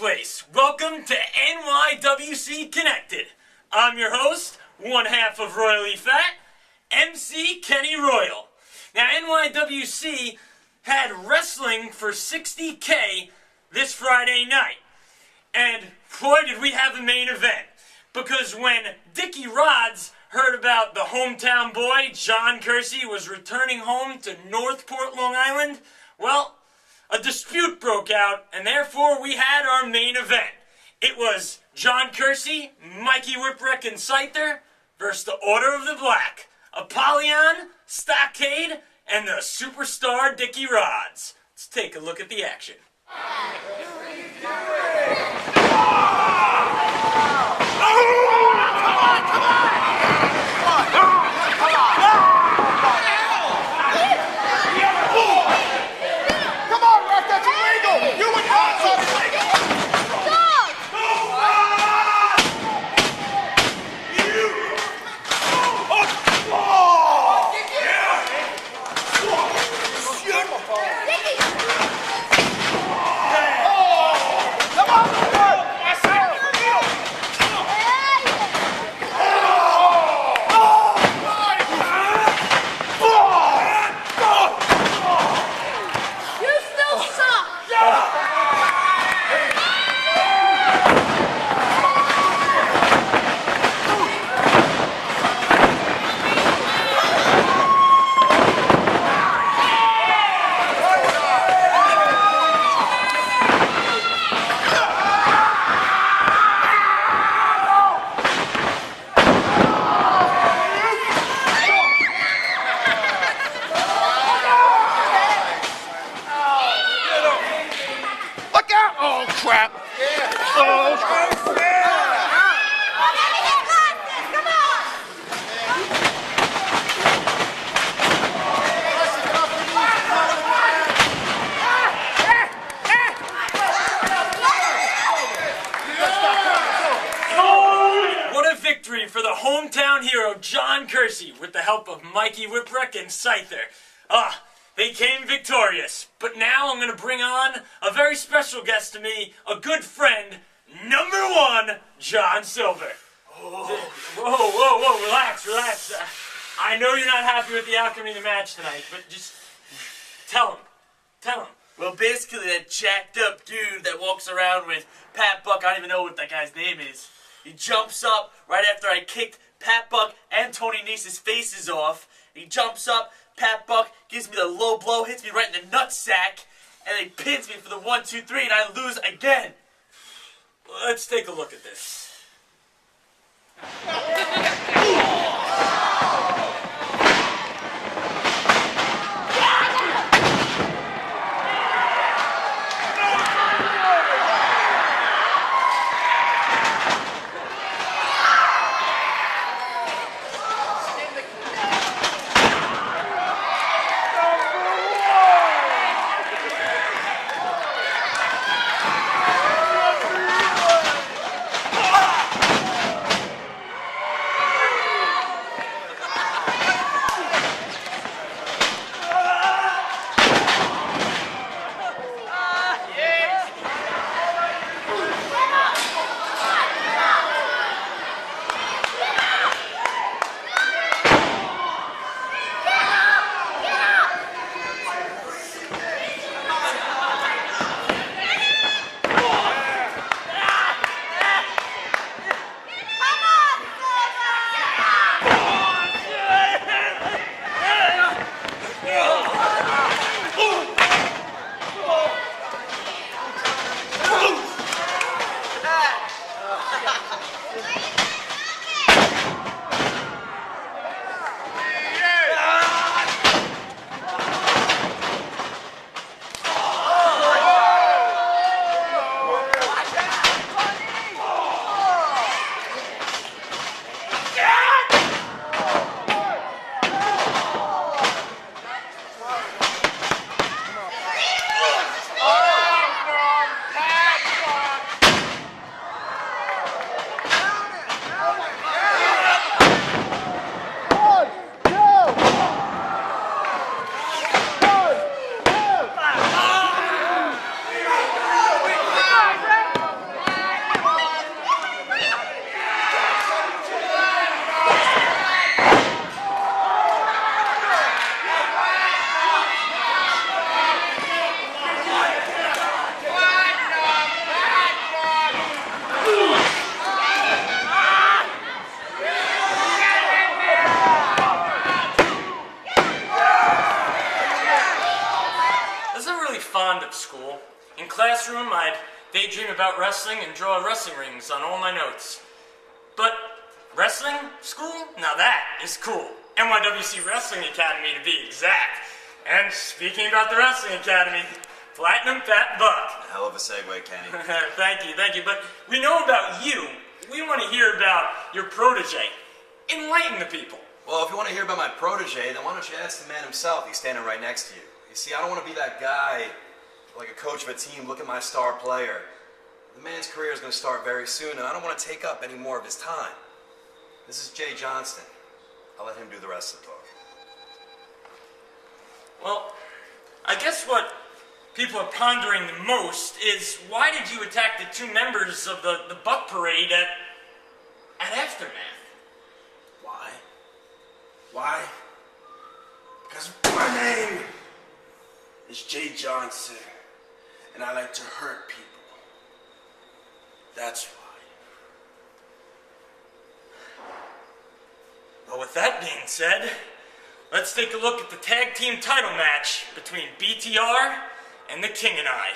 place. Welcome to NYWC Connected. I'm your host, one half of Royally Fat, MC Kenny Royal. Now, NYWC had wrestling for 60K this Friday night. And boy, did we have a main event. Because when Dickie Rodz heard about the hometown boy, John Curcie, was returning home to Northport, Long Island, well, a dispute broke out, and therefore we had our main event. It was John Curcie, Mikey Whipwreck Syther versus the Order of the Black, Apollyon, Stockade, and the superstar Dickie Rodz. Let's take a look at the action. Crap. What a victory for the hometown hero, John Curcie, with the help of Mikey Whipwreck Syther. They came victorious, but now I'm going to bring on a very special guest to me, a good friend, number one, John Silver. Whoa, relax. I know you're not happy with the outcome of the match tonight, but just tell him. Well, basically, that jacked up dude that walks around with Pat Buck, I don't even know what that guy's name is. He jumps up right after I kicked Pat Buck and Tony Nese's faces off. He jumps up, Pat Buck gives me the low blow, hits me right in the nutsack, and then pins me for the 1, 2, 3, and I lose again. Let's take a look at this. daydream about wrestling and draw wrestling rings on all my notes. But wrestling school? Now that is cool. NYWC Wrestling Academy to be exact. And speaking about the Wrestling Academy, Platinum Fat Buck. Hell of a segue, Kenny. Thank you. But we know about you. We want to hear about your protege. Enlighten the people. Well, if you want to hear about my protege, then why don't you ask the man himself? He's standing right next to you. You see, I don't want to be that guy, like a coach of a team, look at my star player. The man's career is going to start very soon, and I don't want to take up any more of his time. This is Jay Johnston. I'll let him do the rest of the talk. Well, I guess what people are pondering the most is why did you attack the two members of the Buck Parade at Aftermath? Why? Because my name is Jay Johnson, and I like to hurt people. That's why. Well, with that being said, let's take a look at the tag team title match between BTR and the King and I.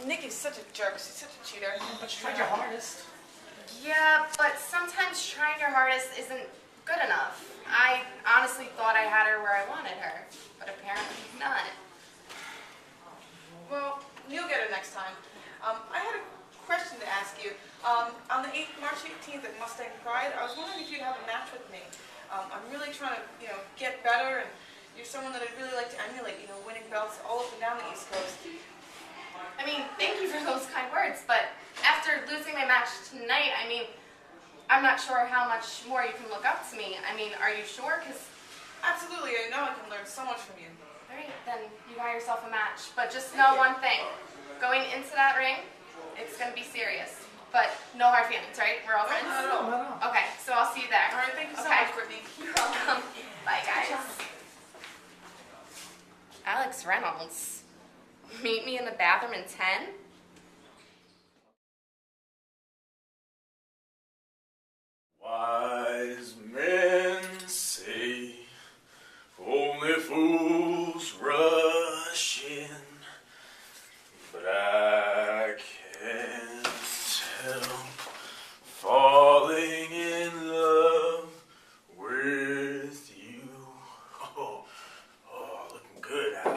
Nicky's such a jerk. She's such a cheater. But you tried your hardest. Yeah, but sometimes trying your hardest isn't good enough. I honestly thought I had her where I wanted her, but apparently not. Well, you'll get her next time. I had a question to ask you. On the March 18th at Mustang Pride, I was wondering if you'd have a match with me. I'm really trying to, get better, and you're someone that I'd really like to emulate, winning belts all up and down the East Coast. I mean, thank you for those kind words, but after losing my match tonight, I'm not sure how much more you can look up to me. Are you sure? Absolutely, I know I can learn so much from you. All right, then you got yourself a match. But just know one thing. Going into that ring, it's going to be serious. But no hard feelings, right? We're all friends? Not at all. Okay, so I'll see you there. All right, thank you so much, Brittany. You're welcome. Bye, guys. Alex Reynolds. Meet me in the bathroom in 10? Wise men say only fools rush in, but I can't help falling in love with you. Oh, looking good, Alex.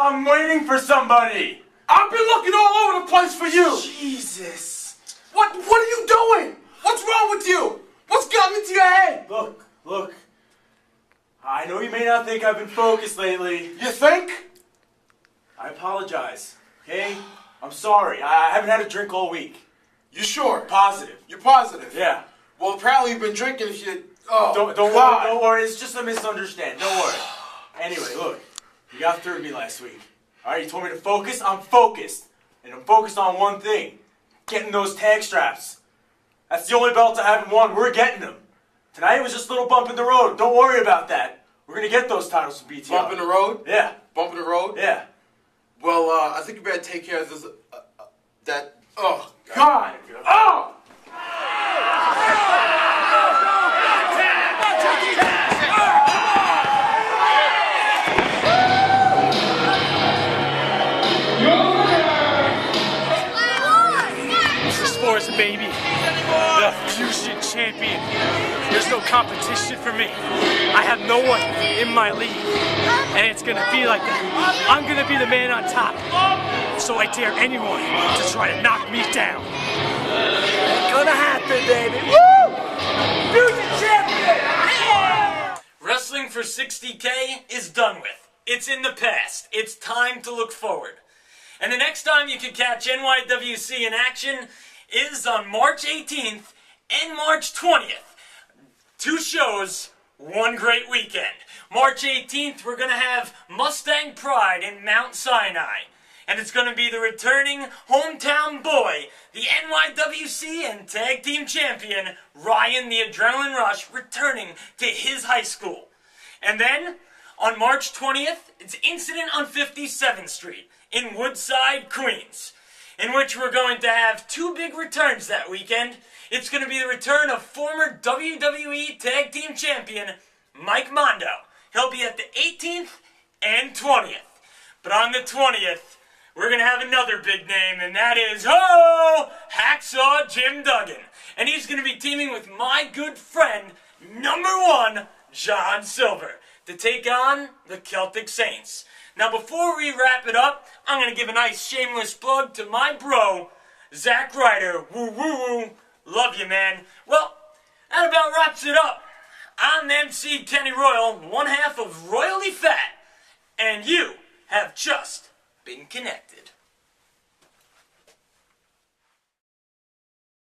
I'm waiting for somebody. I've been looking all over the place for you. Jesus. What are you doing? What's wrong with you? What's gotten into your head? Look. I know you may not think I've been focused lately. You think? I apologize, okay? I'm sorry. I haven't had a drink all week. You sure? Positive. You're positive? Yeah. Well, apparently you've been drinking if you... Oh, Don't worry. It's just a misunderstanding. Don't worry. Anyway, look. You got through me last week. Alright, you told me to focus. I'm focused. And I'm focused on one thing. Getting those tag straps. That's the only belt I haven't won. We're getting them. Tonight was just a little bump in the road. Don't worry about that. We're going to get those titles from BTR. Bump in the road? Yeah. Bump in the road? Yeah. Well, I think you better take care of this, that... Oh, God! Oh! This is for us, baby. The Fusion Champion. There's no competition for me. I have no one in my league. And it's gonna be like that. I'm gonna be the man on top. So I dare anyone to try to knock me down. It's gonna happen, baby. Woo! Fusion Champion! Yeah! Wrestling for 60K is done with. It's in the past. It's time to look forward. And the next time you can catch NYWC in action is on March 18th and March 20th. 2 shows, 1 great weekend. March 18th, we're going to have Mustang Pride in Mount Sinai. And it's going to be the returning hometown boy, the NYWC and Tag Team Champion, Ryan the Adrenaline Rush, returning to his high school. And then, on March 20th, it's Incident on 57th Street in Woodside, Queens, in which we're going to have 2 big returns that weekend. It's going to be the return of former WWE Tag Team Champion, Mike Mondo. He'll be at the 18th and 20th. But on the 20th, we're going to have another big name, and that is, Hacksaw Jim Duggan. And he's going to be teaming with my good friend, #1, John Silver, to take on the Celtic Saints. Now, before we wrap it up, I'm going to give a nice shameless plug to my bro, Zack Ryder. Woo, woo, woo. Love you, man. Well, that about wraps it up. I'm MC Kenny Royal, one half of Royally Fat, and you have just been connected.